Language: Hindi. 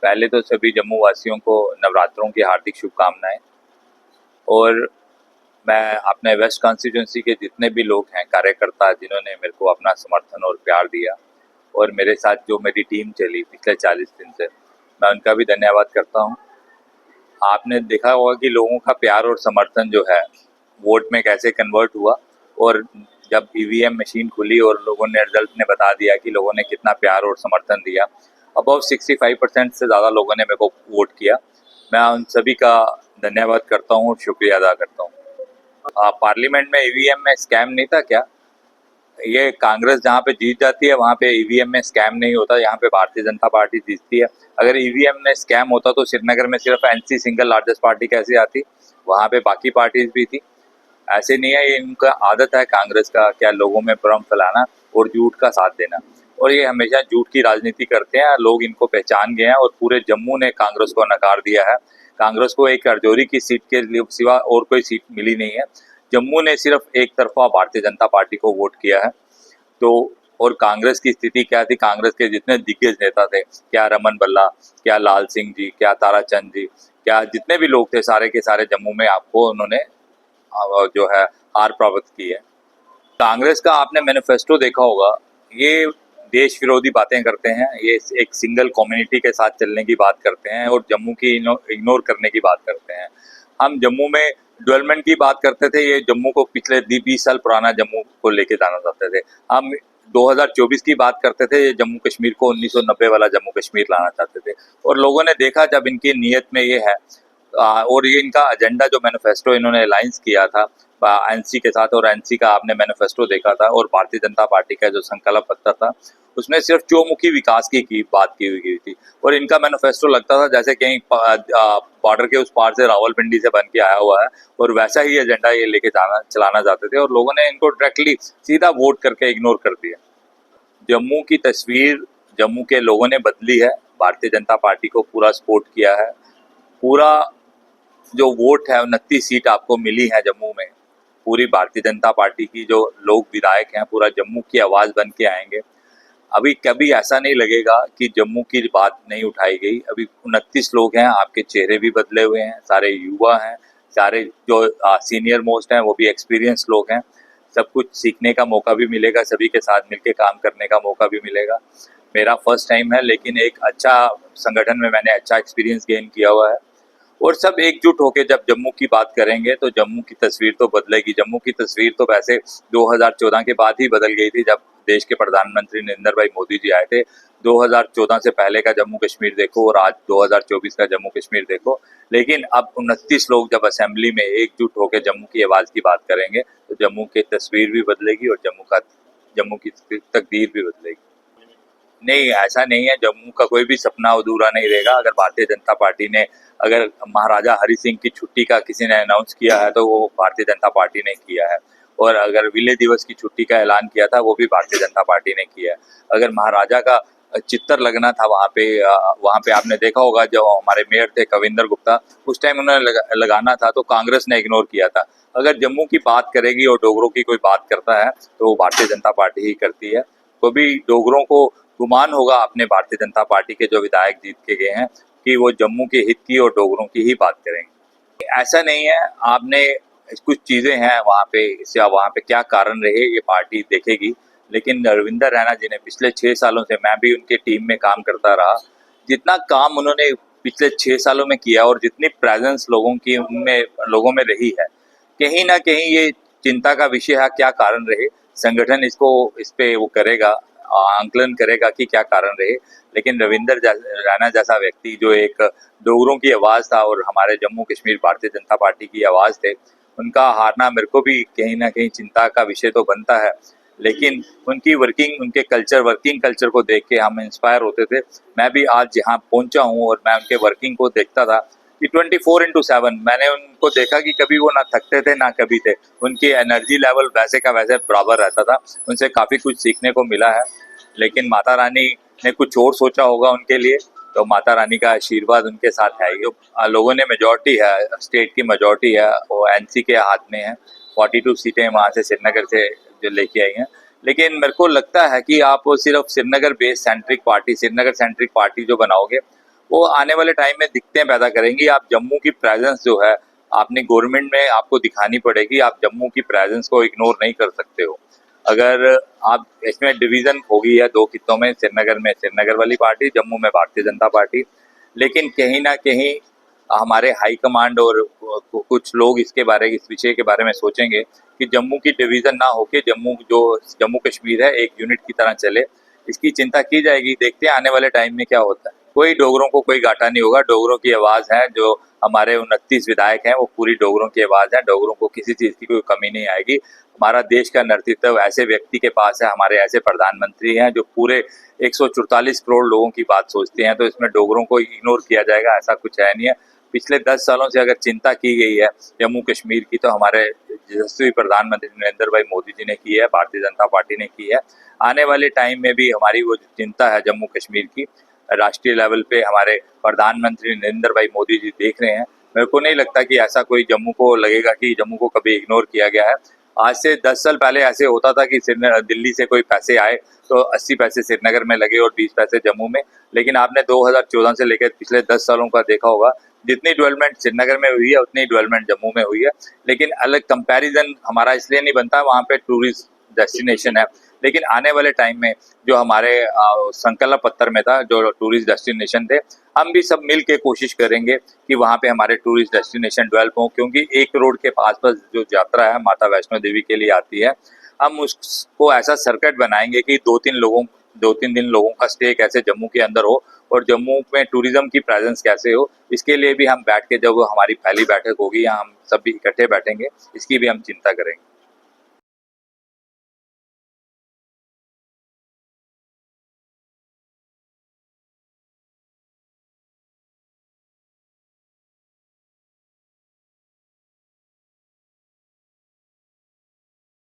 पहले तो सभी जम्मू वासियों को नवरात्रों की हार्दिक शुभकामनाएं। और मैं अपने वेस्ट कॉन्स्टिट्यूंसी के जितने भी लोग हैं कार्यकर्ता जिन्होंने मेरे को अपना समर्थन और प्यार दिया और मेरे साथ जो मेरी टीम चली पिछले 40 दिन से, मैं उनका भी धन्यवाद करता हूं। आपने देखा होगा कि लोगों का प्यार और समर्थन जो है वोट में कैसे कन्वर्ट हुआ, और जब ईवीएम मशीन खुली और लोगों ने रिजल्ट ने बता दिया कि लोगों ने कितना प्यार और समर्थन दिया। अबाउट 65% से ज़्यादा लोगों ने मेरे को वोट किया। मैं उन सभी का धन्यवाद करता हूँ और शुक्रिया अदा करता हूँ। पार्लियामेंट में ईवीएम में स्कैम नहीं था क्या? ये कांग्रेस जहाँ पे जीत जाती है वहाँ पे ईवीएम में स्कैम नहीं होता, यहाँ पे भारतीय जनता पार्टी जीतती है। अगर ईवीएम में स्कैम होता तो श्रीनगर में सिर्फ एनसी सिंगल लार्जेस्ट पार्टी कैसे आती? वहाँ पे बाकी पार्टीज भी थी। ऐसे नहीं है, ये इनका आदत है कांग्रेस का क्या लोगों में भ्रम फैलाना और झूठ का साथ देना, और ये हमेशा झूठ की राजनीति करते हैं। लोग इनको पहचान गए हैं और पूरे जम्मू ने कांग्रेस को नकार दिया है। कांग्रेस को एक राजौरी की सीट के लिए सिवा और कोई सीट मिली नहीं है। जम्मू ने सिर्फ एक तरफा भारतीय जनता पार्टी को वोट किया है। तो और कांग्रेस की स्थिति क्या थी? कांग्रेस के जितने दिग्गज नेता थे, क्या रमन बल्ला, क्या लाल सिंह जी, क्या ताराचंद जी, क्या जितने भी लोग थे सारे के सारे जम्मू में आपको उन्होंने जो है हार प्राप्त की है। कांग्रेस का आपने मैनिफेस्टो देखा होगा, ये देश विरोधी बातें करते हैं, ये एक सिंगल कम्युनिटी के साथ चलने की बात करते हैं और जम्मू की इग्नोर करने की बात करते हैं। हम जम्मू में डेवलपमेंट की बात करते थे, ये जम्मू को पिछले 20 साल पुराना जम्मू को लेके जाना चाहते थे। हम 2024 की बात करते थे, ये जम्मू कश्मीर को 1990 वाला जम्मू कश्मीर लाना चाहते थे। और लोगों ने देखा जब इनकी नीयत में ये है और ये इनका एजेंडा जो मैनिफेस्टो इन्होंने अलायंस किया था एनसी के साथ, और एनसी का आपने मैनिफेस्टो देखा था और भारतीय जनता पार्टी का जो संकल्प पत्र था उसमें सिर्फ चौमुखी विकास की बात की हुई थी। और इनका मैनिफेस्टो लगता था जैसे कहीं बॉर्डर के उस पार से रावलपिंडी से बन के आया हुआ है, और वैसा ही एजेंडा ये लेके चलाना चाहते थे, और लोगों ने इनको डायरेक्टली सीधा वोट करके इग्नोर कर दिया। जम्मू की तस्वीर जम्मू के लोगों ने बदली है, भारतीय जनता पार्टी को पूरा सपोर्ट किया है। पूरा जो वोट है 29 सीट आपको मिली है जम्मू में, पूरी भारतीय जनता पार्टी की जो लोग विधायक हैं पूरा जम्मू की आवाज़ बन के आएंगे। अभी कभी ऐसा नहीं लगेगा कि जम्मू की बात नहीं उठाई गई। अभी 29 लोग हैं, आपके चेहरे भी बदले हुए हैं, सारे युवा हैं, सारे जो सीनियर मोस्ट हैं वो भी एक्सपीरियंस लोग हैं। सब कुछ सीखने का मौका भी मिलेगा, सभी के साथ मिलकर काम करने का मौका भी मिलेगा। मेरा फर्स्ट टाइम है, लेकिन एक अच्छा संगठन में मैंने अच्छा एक्सपीरियंस गेन किया हुआ है। और सब एकजुट होकर जब जम्मू की बात करेंगे तो जम्मू की तस्वीर तो बदलेगी। जम्मू की तस्वीर तो वैसे 2014 के बाद ही बदल गई थी, जब देश के प्रधानमंत्री नरेंद्र भाई मोदी जी आए थे। 2014 से पहले का जम्मू कश्मीर देखो और आज 2024 का जम्मू कश्मीर देखो। लेकिन अब 29 लोग जब असेंबली में एकजुट होकर जम्मू की आवाज़ की बात करेंगे तो जम्मू की तस्वीर भी बदलेगी और जम्मू की तकदीर भी बदलेगी। नहीं, ऐसा नहीं है, जम्मू का कोई भी सपना अधूरा नहीं रहेगा। अगर भारतीय जनता पार्टी ने अगर महाराजा हरि सिंह की छुट्टी का किसी ने अनाउंस किया है तो वो भारतीय जनता पार्टी ने किया है, और अगर विलय दिवस की छुट्टी का ऐलान किया था वो भी भारतीय जनता पार्टी ने किया है। अगर महाराजा का चित्तर लगना था वहाँ पे आपने देखा होगा जो हमारे मेयर थे कविंदर गुप्ता, उस टाइम उन्होंने लगाना था तो कांग्रेस ने इग्नोर किया था। अगर जम्मू की बात करेगी और डोगरों की कोई बात करता है तो वो भारतीय जनता पार्टी ही करती है। तो भी डोगरों को गुमान होगा अपने भारतीय जनता पार्टी के जो विधायक जीत के गए हैं कि वो जम्मू के हित की और डोगरों की ही बात करेंगे। ऐसा नहीं है, आपने कुछ चीज़ें हैं वहाँ पे क्या कारण रहे ये पार्टी देखेगी। लेकिन रविंदर रैना जी ने पिछले 6 सालों से, मैं भी उनके टीम में काम करता रहा, जितना काम उन्होंने पिछले 6 सालों में किया और जितनी प्रेजेंस लोगों में रही है, कहीं ना कहीं ये चिंता का विषय है क्या कारण रहे। संगठन इस पे वो करेगा, आंकलन करेगा कि क्या कारण रहे। लेकिन रविंदर रैना जैसा व्यक्ति जो एक डोगरों की आवाज़ था और हमारे जम्मू कश्मीर भारतीय जनता पार्टी की आवाज़ थे, उनका हारना मेरे को भी कहीं ना कहीं चिंता का विषय तो बनता है। लेकिन उनकी वर्किंग कल्चर को देख के हम इंस्पायर होते थे। मैं भी आज जहाँ पहुँचा हूँ और मैं उनके वर्किंग को देखता था कि 24/7 मैंने उनको देखा कि कभी वो ना थकते थे ना कभी थे। उनकी एनर्जी लेवल वैसे का वैसे बराबर रहता था। उनसे काफ़ी कुछ सीखने को मिला है। लेकिन माता रानी ने कुछ और सोचा होगा उनके लिए, तो माता रानी का आशीर्वाद उनके साथ है। लोगों ने मेजॉरिटी है, स्टेट की मेजॉरिटी है वो एनसी के हाथ में है। 42 सीटें वहाँ से श्रीनगर से जो लेके आई हैं। लेकिन मेरे को लगता है कि आप सिर्फ श्रीनगर सेंट्रिक पार्टी जो बनाओगे वो आने वाले टाइम में दिक्कतें पैदा करेंगी। आप जम्मू की प्रेजेंस जो है आपने गवर्नमेंट में आपको दिखानी पड़ेगी, आप जम्मू की प्रेजेंस को इग्नोर नहीं कर सकते हो। अगर आप इसमें डिवीजन हो गई है दो खित्तों में, श्रीनगर में श्रीनगर वाली पार्टी, जम्मू में भारतीय जनता पार्टी, लेकिन कहीं ना कहीं हमारे हाई कमांड और कुछ लोग इस विषय के बारे में सोचेंगे कि जम्मू की डिवीजन ना होके जम्मू कश्मीर है एक यूनिट की तरह चले, इसकी चिंता की जाएगी। देखते हैं आने वाले टाइम में क्या होता है। कोई डोगरों को कोई घाटा नहीं होगा, डोगरों की आवाज है, जो हमारे 29 विधायक हैं वो पूरी डोगरों की आवाज है, डोगरों को किसी चीज की कोई कमी नहीं आएगी। हमारा देश का नेतृत्व ऐसे व्यक्ति के पास है, हमारे ऐसे प्रधानमंत्री हैं जो पूरे 144 करोड़ लोगों की बात सोचते हैं, तो इसमें डोगरों को इग्नोर किया जाएगा ऐसा कुछ है नहीं है। पिछले 10 सालों से अगर चिंता की गई है जम्मू कश्मीर की, तो हमारे यशस्वी प्रधानमंत्री नरेंद्र भाई मोदी जी ने की है, भारतीय जनता पार्टी ने की है। आने वाले टाइम में भी हमारी वो चिंता है जम्मू कश्मीर की, राष्ट्रीय लेवल पे हमारे प्रधानमंत्री नरेंद्र भाई मोदी जी देख रहे हैं। मेरे को नहीं लगता कि ऐसा कोई जम्मू को लगेगा कि जम्मू को कभी इग्नोर किया गया है। आज से 10 साल पहले ऐसे होता था कि दिल्ली से कोई पैसे आए तो 80 पैसे श्रीनगर में लगे और 20 पैसे जम्मू में, लेकिन आपने 2014 से लेकर पिछले 10 सालों का देखा होगा, जितनी डेवलपमेंट श्रीनगर में हुई है उतनी डेवलपमेंट जम्मू में हुई है। लेकिन अलग कंपैरिजन हमारा इसलिए नहीं बनता, वहाँ पे टूरिस्ट डेस्टिनेशन है, लेकिन आने वाले टाइम में जो हमारे संकल्प पत्र में था जो टूरिस्ट डेस्टिनेशन थे, हम भी सब मिल के कोशिश करेंगे कि वहाँ पे हमारे टूरिस्ट डेस्टिनेशन डेवलप हों, क्योंकि एक रोड के आसपास जो यात्रा है माता वैष्णो देवी के लिए आती है, हम उसको ऐसा सर्किट बनाएंगे कि 2-3 दिन लोगों का स्टे कैसे जम्मू के अंदर हो और जम्मू में टूरिज्म की प्रेजेंस कैसे हो। इसके लिए भी हम बैठ के, जब हमारी पहली बैठक होगी या हम सब भी इकट्ठे बैठेंगे, इसकी भी हम चिंता करेंगे।